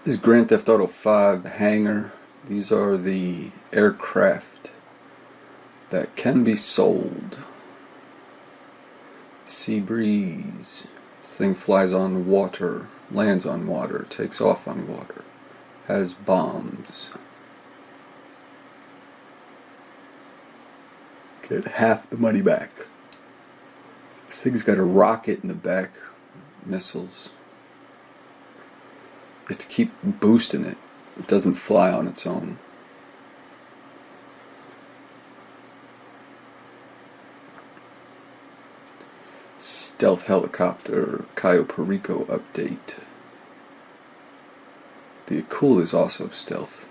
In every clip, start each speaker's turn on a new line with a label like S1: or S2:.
S1: This is Grand Theft Auto 5, the Hangar. These are the aircraft that can be sold. Sea breeze. This thing flies on water, lands on water, takes off on water, has bombs. Get half the money back. This thing's got a rocket in the back, missiles. You have to keep boosting it. It doesn't fly on its own. Stealth helicopter, Cayo Perico update. The Akula is also stealth.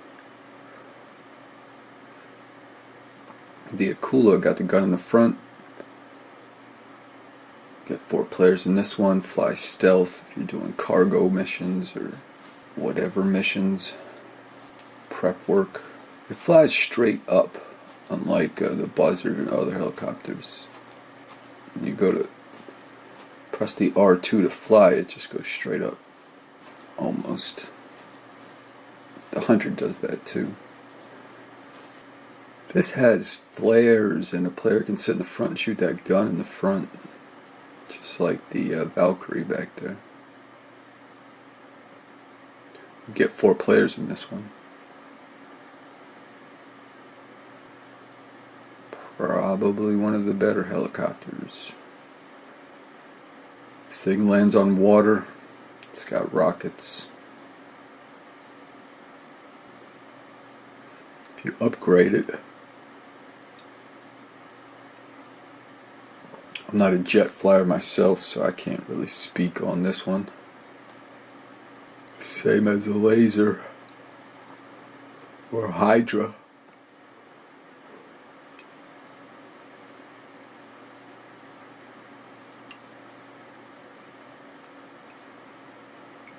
S1: The Akula got the gun in the front. Get 4 players in this one. Fly stealth if you're doing cargo missions or whatever missions. Prep work. It flies straight up, unlike the Buzzard and other helicopters. When you go to press the R2 to fly, it just goes straight up. Almost. The Hunter does that too. This has flares, and a player can sit in the front and shoot that gun in the front. Just like the Valkyrie back there. You get 4 players in this one. Probably one of the better helicopters. This thing lands on water. It's got rockets. If you upgrade it, I'm not a jet flyer myself, so I can't really speak on this one. Same as a laser or a Hydra.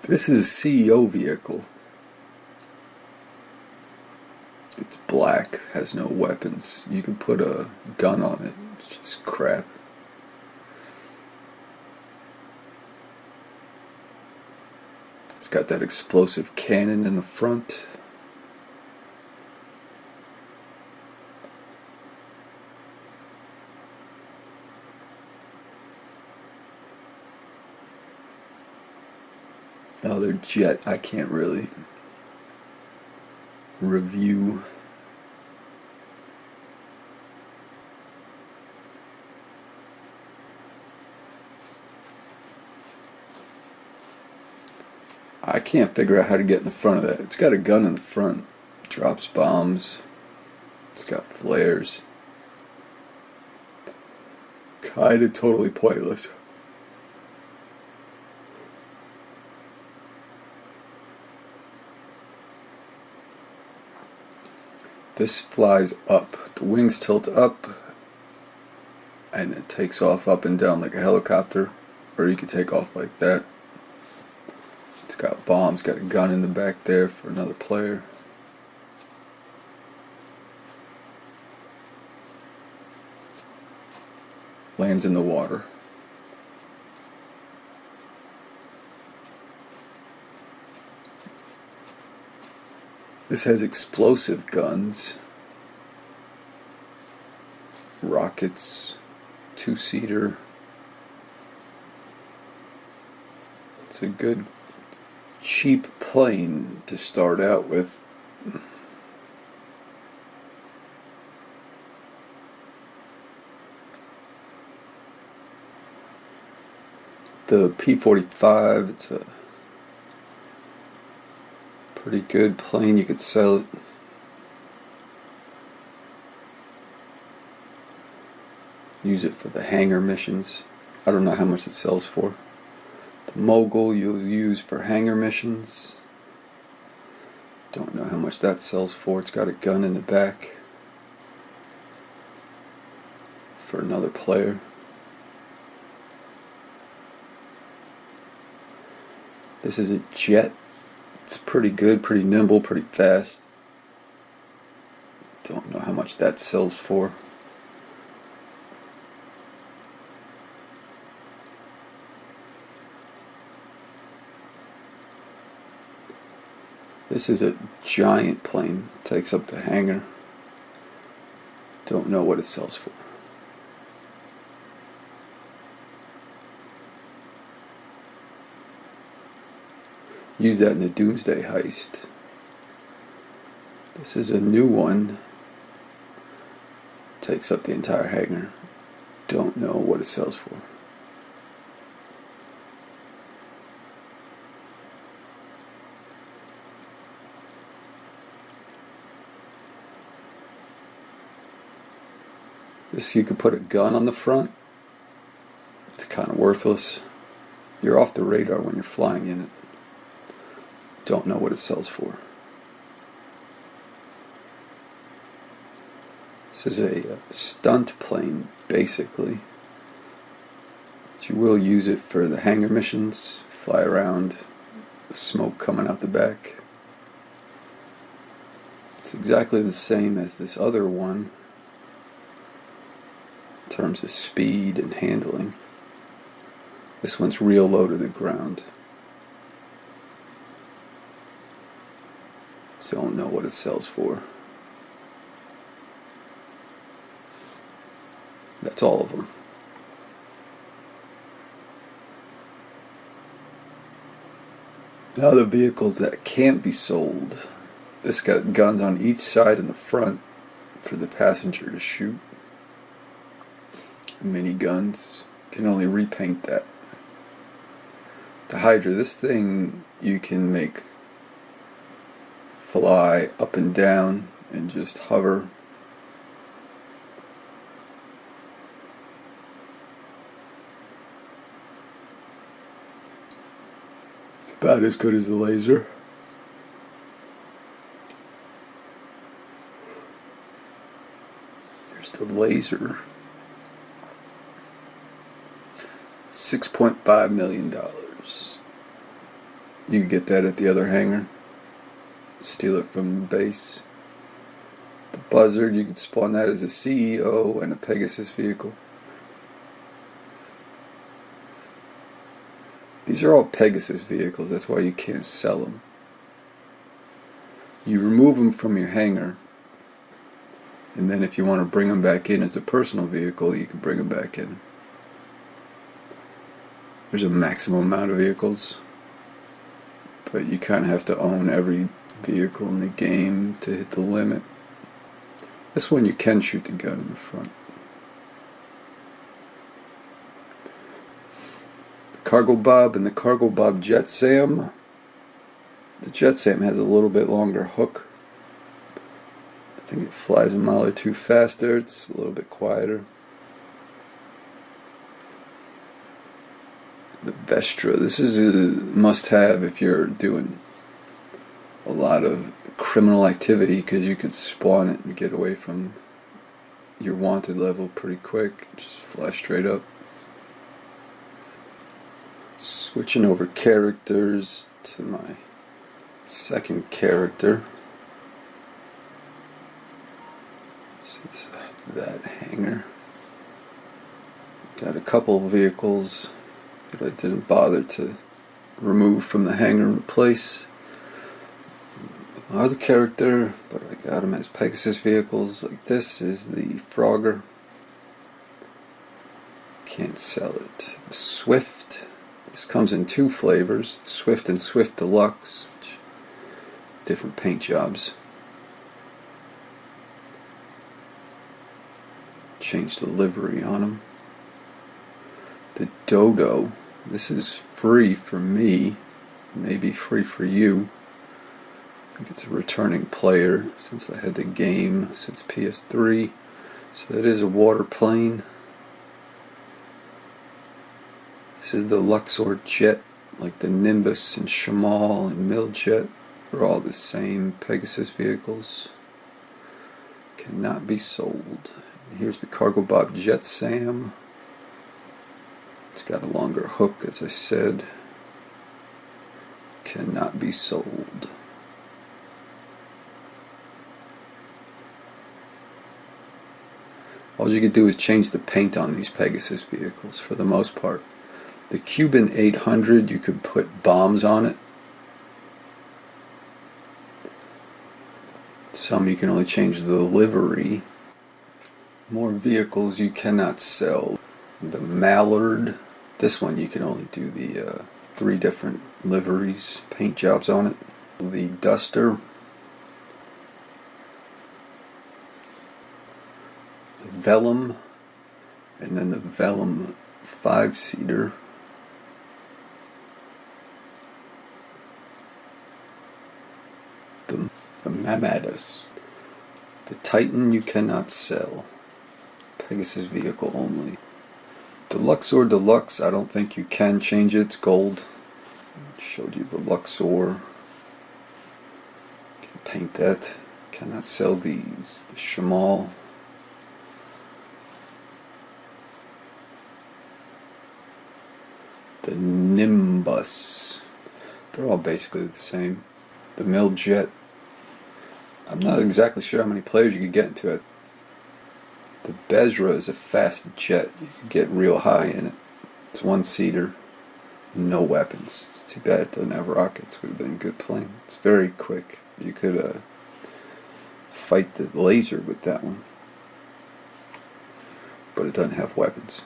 S1: This is a CEO vehicle. It's black, has no weapons. You can put a gun on it. It's just crap. It's got that explosive cannon in the front. Another jet I can't really review. I can't figure out how to get in the front of that. It's got a gun in the front. Drops bombs. It's got flares. Kinda totally pointless. This flies up. The wings tilt up and it takes off up and down like a helicopter, or you can take off like that. It's got bombs, got a gun in the back there for another player. Lands in the water. This has explosive guns, rockets, 2-seater. It's a good cheap plane to start out with. The P-45, it's a pretty good plane. You could sell it. Use it for the hangar missions. I don't know how much it sells for. The Mogul you'll use for hangar missions. Don't know how much that sells for. It's got a gun in the back for another player. This is a jet. It's pretty good, pretty nimble, pretty fast. Don't know how much that sells for. This is a giant plane, takes up the hangar. Don't know what it sells for. Use that in the Doomsday heist. This is a new one. Takes up the entire hangar. Don't know what it sells for. This, you could put a gun on the front. It's kind of worthless. You're off the radar when you're flying in it. Don't know what it sells for. This is a stunt plane, basically. But you will use it for the hangar missions. Fly around, the smoke coming out the back. It's exactly the same as this other one in terms of speed and handling. This one's real low to the ground. Don't know what it sells for. That's all of them. Now the vehicles that can't be sold. This got guns on each side and the front for the passenger to shoot. Mini guns. Can only repaint that. The Hydra, this thing you can make fly up and down and just hover. It's about as good as the laser. There's the laser. $6.5 million. You can get that at the other hangar. Steal it from the base. The Buzzard, you could spawn that as a CEO and a Pegasus vehicle. These are all Pegasus vehicles, that's why you can't sell them. You remove them from your hangar, and then if you want to bring them back in as a personal vehicle, you can bring them back in. There's a maximum amount of vehicles, but you kind of have to own every vehicle in the game to hit the limit. This one you can shoot the gun in the front. The Cargo Bob and the Cargo Bob Jet Sam. The Jet Sam has a little bit longer hook. I think it flies a mile or two faster. It's a little bit quieter. The Vestra. This is a must-have if you're doing a lot of criminal activity, because you could spawn it and get away from your wanted level pretty quick. Just fly straight up. Switching over characters to my second character. So it's that hangar. Got a couple of vehicles that I didn't bother to remove from the hangar and replace. Other character, but I got them as Pegasus vehicles. Like this is the Frogger. Can't sell it. The Swift. This comes in two flavors, Swift and Swift Deluxe. Different paint jobs. Change the livery on them. The Dodo. This is free for me. Maybe free for you. I think it's a returning player since I had the game since PS3. So that is a water plane. This is the Luxor jet, like the Nimbus and Shamal and Miljet. They're all the same Pegasus vehicles. Cannot be sold. And here's the Cargo Bob Jet Sam. It's got a longer hook, as I said. Cannot be sold. All you can do is change the paint on these Pegasus vehicles for the most part. The Cuban 800, you could put bombs on it. Some you can only change the livery. More vehicles you cannot sell. The Mallard. This one you can only do the 3 different liveries, paint jobs on it. The Duster. The Vellum. And then the Vellum 5-seater. The Pegasus. The Titan you cannot sell. Pegasus vehicle only. The Luxor Deluxe, I don't think you can change it. It's gold. Showed you the Luxor. Can paint that. Cannot sell these. The Shamal. The Nimbus. They're all basically the same. The Miljet. I'm not exactly sure how many players you could get into it. The Bezra is a fast jet. You could get real high in it. It's 1-seater. No weapons. It's too bad it doesn't have rockets. Would have been a good plane. It's very quick. You could fight the laser with that one. But it doesn't have weapons.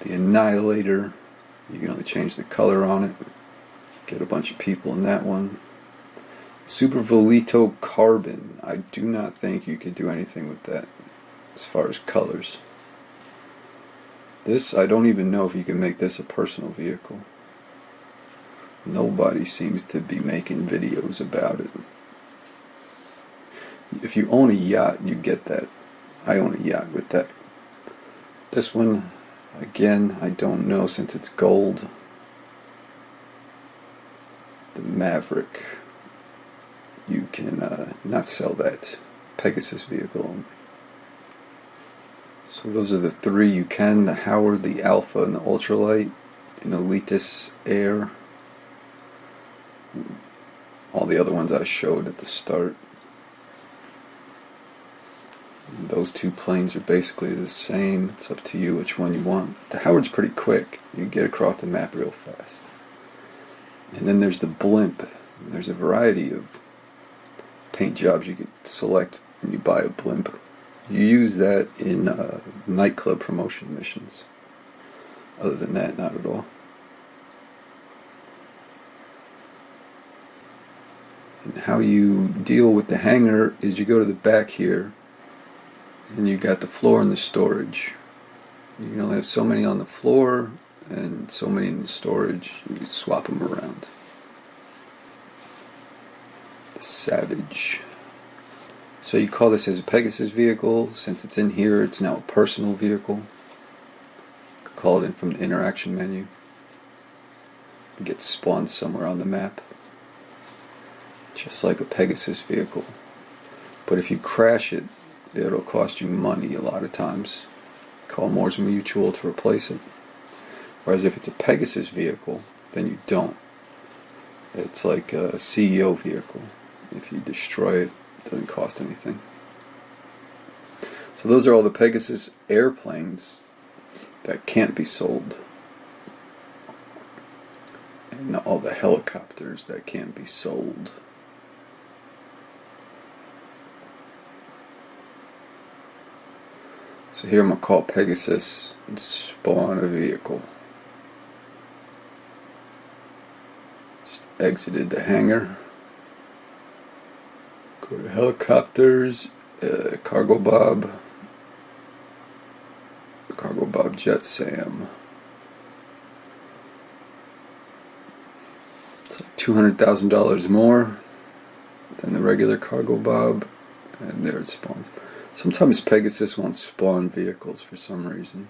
S1: The Annihilator. You can only change the color on it. Get a bunch of people in that one. Super Volito Carbon. I do not think you could do anything with that as far as colors. This, I don't even know if you can make this a personal vehicle. Nobody seems to be making videos about it. If you own a yacht, you get that. I own a yacht with that. This one, again, I don't know since it's gold. The Maverick. You can not sell that. Pegasus vehicle only. So those are the 3 you can. The Howard, the Alpha, and the Ultralight. And Elitis Air. All the other ones I showed at the start. And those 2 planes are basically the same. It's up to you which one you want. The Howard's pretty quick. You can get across the map real fast. And then there's the Blimp. There's a variety of paint jobs you could select when you buy a Blimp. You use that in nightclub promotion missions. Other than that, not at all. And how you deal with the hangar is you go to the back here and you got the floor and the storage. You can only have so many on the floor and so many in the storage. You can swap them around. The Savage. So you call this as a Pegasus vehicle. Since it's in here, it's now a personal vehicle. You can call it in from the interaction menu. It gets spawned somewhere on the map. Just like a Pegasus vehicle. But if you crash it, it'll cost you money a lot of times. Call Moore's Mutual to replace it. Whereas if it's a Pegasus vehicle, then you don't. It's like a CEO vehicle. If you destroy it, it doesn't cost anything. So those are all the Pegasus airplanes that can't be sold. And all the helicopters that can't be sold. So here I'm going to call Pegasus and spawn a vehicle. Just exited the hangar. Go to helicopters, Cargo Bob Jet Sam. It's like $200,000 more than the regular Cargo Bob, and there it spawns. Sometimes Pegasus won't spawn vehicles for some reason.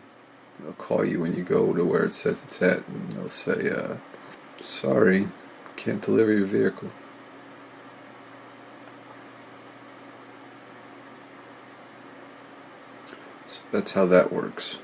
S1: They'll call you when you go to where it says it's at, and they'll say, sorry, can't deliver your vehicle. So that's how that works.